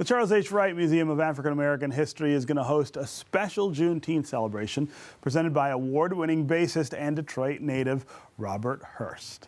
The Charles H. Wright Museum of African American History is going to host a special Juneteenth celebration presented by award-winning bassist and Detroit native Robert Hurst.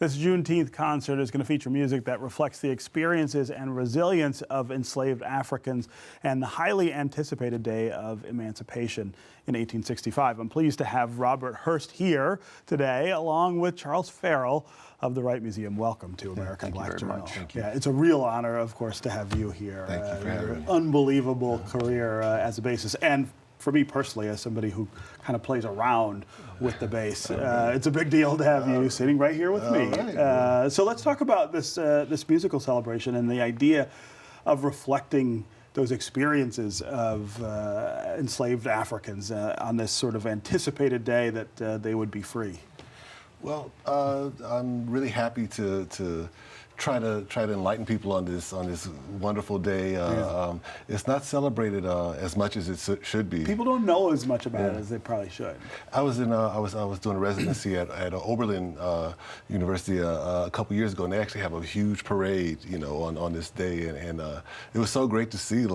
This Juneteenth concert is going to feature music that reflects the experiences and resilience of enslaved Africans and the highly anticipated day of emancipation in 1865. I'm pleased to have Robert Hurst here today, along with Charles Farrell of the Wright Museum. Welcome to American Black Journal. Thank you. Yeah, it's a real honor, of course, to have you here. Thank you for having me. Unbelievable career as a bassist, and for me personally, as somebody who kind of plays around with the bass, it's a big deal to have you sitting right here with me. Right. So let's talk about this this musical celebration and the idea of reflecting those experiences of enslaved Africans on this sort of anticipated day that they would be free. Well, I'm really happy to try to enlighten people on this wonderful day. It's not celebrated as much as it should be. People don't know as much about it as they probably should. I was doing a residency at Oberlin University a couple years ago, and they actually have a huge parade, on this day, and it was so great to see,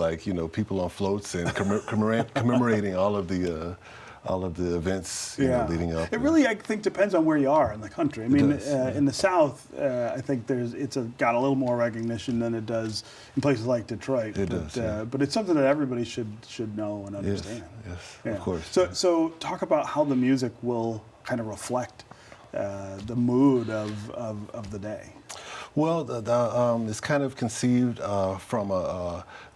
people on floats and commemorating all of the events leading up. It really, I think, depends on where you are in the country. I mean, in the South, I think it's got a little more recognition than it does in places like Detroit. But it's something that everybody should know and understand. Yes, yeah. Of course. So talk about how the music will kind of reflect the mood of the day. Well, it's kind of conceived from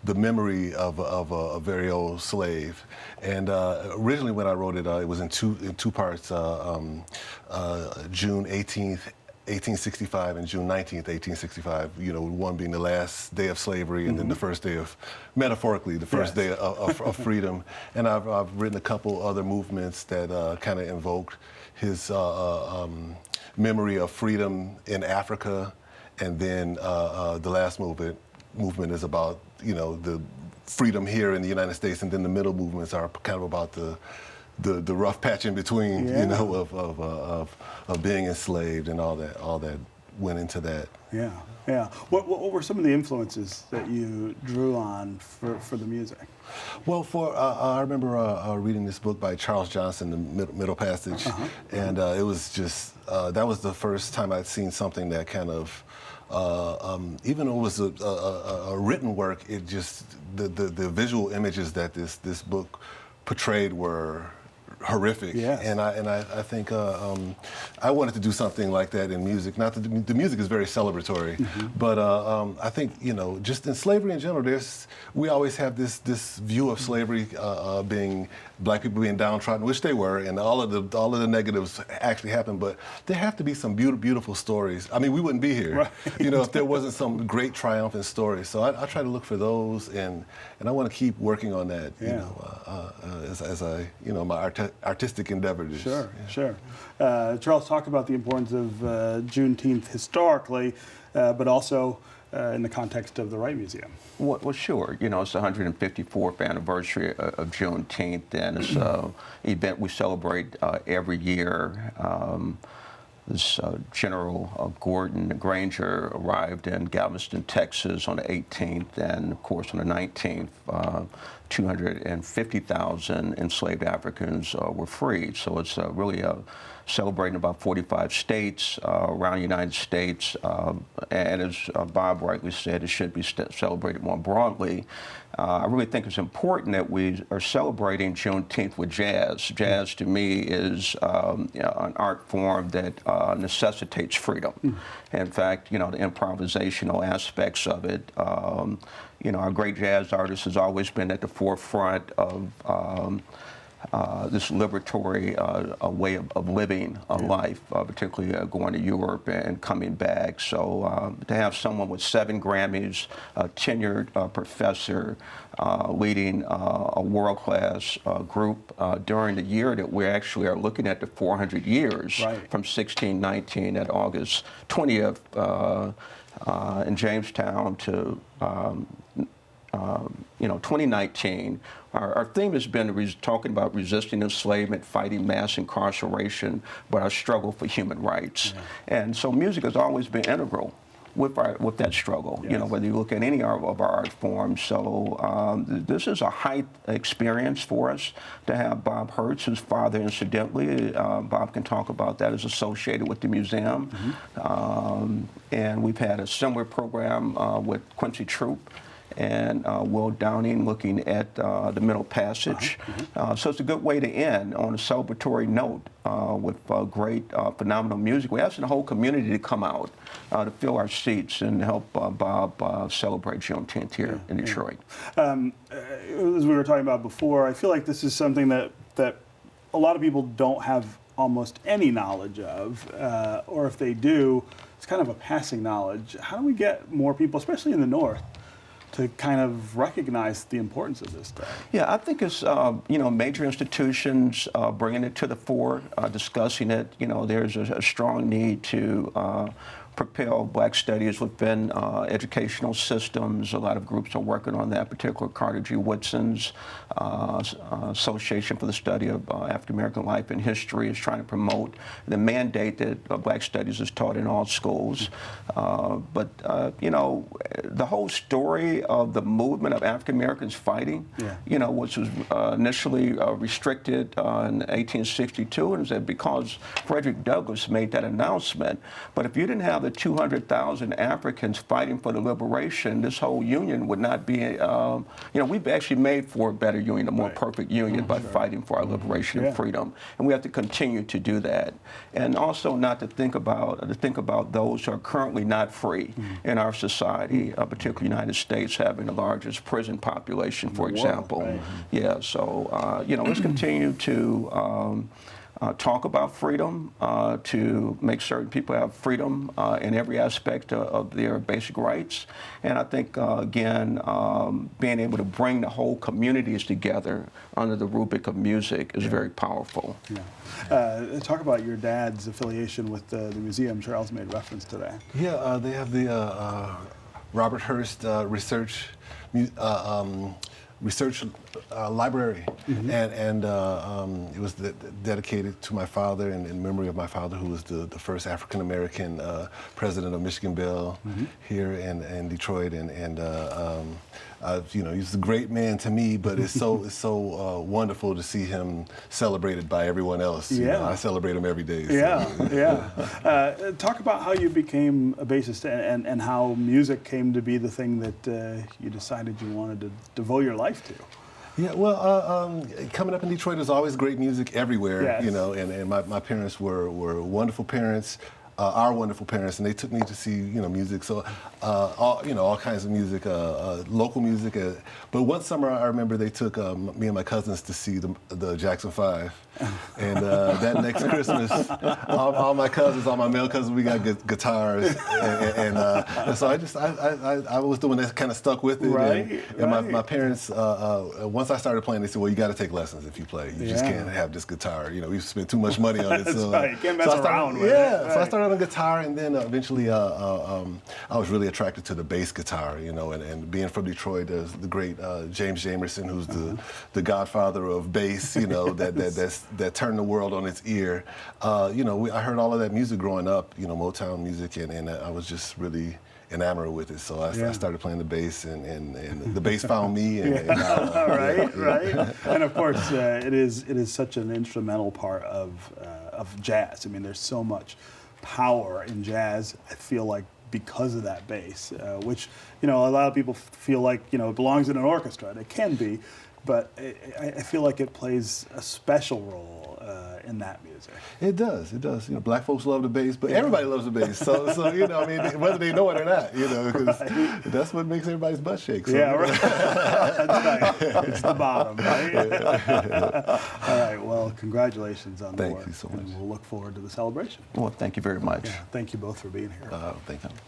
the memory of a very old slave, and originally when I wrote it, it was in two parts: June 18th, 1865, and June 19th, 1865. One being the last day of slavery, and then the first day of, metaphorically, the first day of freedom. And I've written a couple other movements that kind of invoked his memory of freedom in Africa. And then the last movement is about, the freedom here in the United States, and then the middle movements are kind of about the rough patch in between, of being enslaved and all that went into that. Yeah, yeah. What were some of the influences that you drew on for the music? Well, I remember reading this book by Charles Johnson, The Middle Passage, and it was just, that was the first time I'd seen something that kind of, even though it was a written work, it just, the visual images that this book portrayed were horrific. Yes. And I think I wanted to do something like that in music. Not that the music is very celebratory, but I think just in slavery in general, we always have this view of slavery being black people being downtrodden, which they were, and all of the negatives actually happened. But there have to be some beautiful stories. I mean, we wouldn't be here, if there wasn't some great triumphant stories. So I try to look for those, and I want to keep working on that. As I my artistic endeavors. Sure. Charles, talk about the importance of Juneteenth historically, but also in the context of the Wright Museum. Well, sure. It's the 154th anniversary of Juneteenth, and it's an event we celebrate every year. This General Gordon Granger arrived in Galveston, Texas on the 18th, and of course on the 19th, 250,000 enslaved Africans were freed. So it's really celebrating about 45 states around the United States, and as Bob rightly said, it should be celebrated more broadly. I really think it's important that we are celebrating Juneteenth with jazz. Jazz, to me, is an art form that necessitates freedom. In fact, the improvisational aspects of it. Our great jazz artist has always been at the forefront of this liberatory way of living life, particularly going to Europe and coming back. So to have someone with 7 Grammys, a tenured professor leading a world-class group during the year that we actually are looking at the 400 years from 1619 at August 20th in Jamestown to 2019, our theme has been talking about resisting enslavement, fighting mass incarceration, but our struggle for human rights. And so music has always been integral with that struggle, whether you look at any of our art forms. So this is a high experience for us to have Bob Hurst, whose father, incidentally, Bob can talk about that, is associated with the museum. And we've had a similar program with Quincy Troop and Will Downing looking at the Middle Passage. So it's a good way to end on a celebratory note with great, phenomenal music. We're asking the whole community to come out to fill our seats and help Bob celebrate Juneteenth here in Detroit. As we were talking about before, I feel like this is something that a lot of people don't have almost any knowledge of, or if they do, it's kind of a passing knowledge. How do we get more people, especially in the North, to kind of recognize the importance of this day? Yeah, I think it's, major institutions bringing it to the fore, discussing it. There's a strong need to propel Black studies within educational systems. A lot of groups are working on that, particularly Carter G. Woodson's Association for the Study of African American Life and History is trying to promote the mandate that Black studies is taught in all schools. But the whole story of the movement of African Americans fighting, which was initially restricted in 1862, and it was because Frederick Douglass made that announcement. But if you didn't have the 200,000 Africans fighting for the liberation, this whole union would not be, we've actually made for a better union, a more perfect union by fighting for our liberation and freedom. And we have to continue to do that. And also not to think about those who are currently not free in our society, particularly the United States having the largest prison population, for example. Yeah, so, let's continue to talk about freedom, to make certain people have freedom in every aspect of their basic rights. And I think, again, being able to bring the whole communities together under the rubric of music is very powerful. Talk about your dad's affiliation with the museum. Charles made reference to that. Yeah, they have the Robert Hurst Research library, and it was dedicated to my father in memory of my father, who was the first African American president of Michigan Bell here in Detroit, and he's a great man to me, but it's so wonderful to see him celebrated by everyone else. I celebrate him every day. So. Talk about how you became a bassist and how music came to be the thing that you decided you wanted to devote your life to. Yeah, well, coming up in Detroit, there's always great music everywhere, and my parents were wonderful parents, our wonderful parents, and they took me to see, music, so, all kinds of music, local music. But one summer, I remember they took me and my cousins to see the Jackson 5. And that next Christmas, all my cousins, all my male cousins, we got guitars, and so I was the one that kind of stuck with it. And my parents, once I started playing, they said, "Well, you got to take lessons if you play. You just can't have this guitar. We spent too much money on it." That's so, right. You can't mess around with it. So I started on guitar, and then eventually I was really attracted to the bass guitar. And being from Detroit, there's the great James Jamerson, who's the godfather of bass. That turned the world on its ear. I heard all of that music growing up, Motown music, and I was just really enamored with it. So I started playing the bass, and the bass found me. Right. And of course, it is such an instrumental part of jazz. I mean, there's so much power in jazz, I feel like, because of that bass, which, a lot of people feel like, it belongs in an orchestra, and it can be. but I feel like it plays a special role in that music. It does. It does. You know, black folks love the bass, but everybody loves the bass. So you know, I mean, whether they know it or not, you know, because that's what makes everybody's butt shake. So, Yeah, right. That's right. It's the bottom, right? All right. Well, congratulations on the work. Thank you so much. And we'll look forward to the celebration. Well, thank you very much. Yeah, thank you both for being here. Thank you.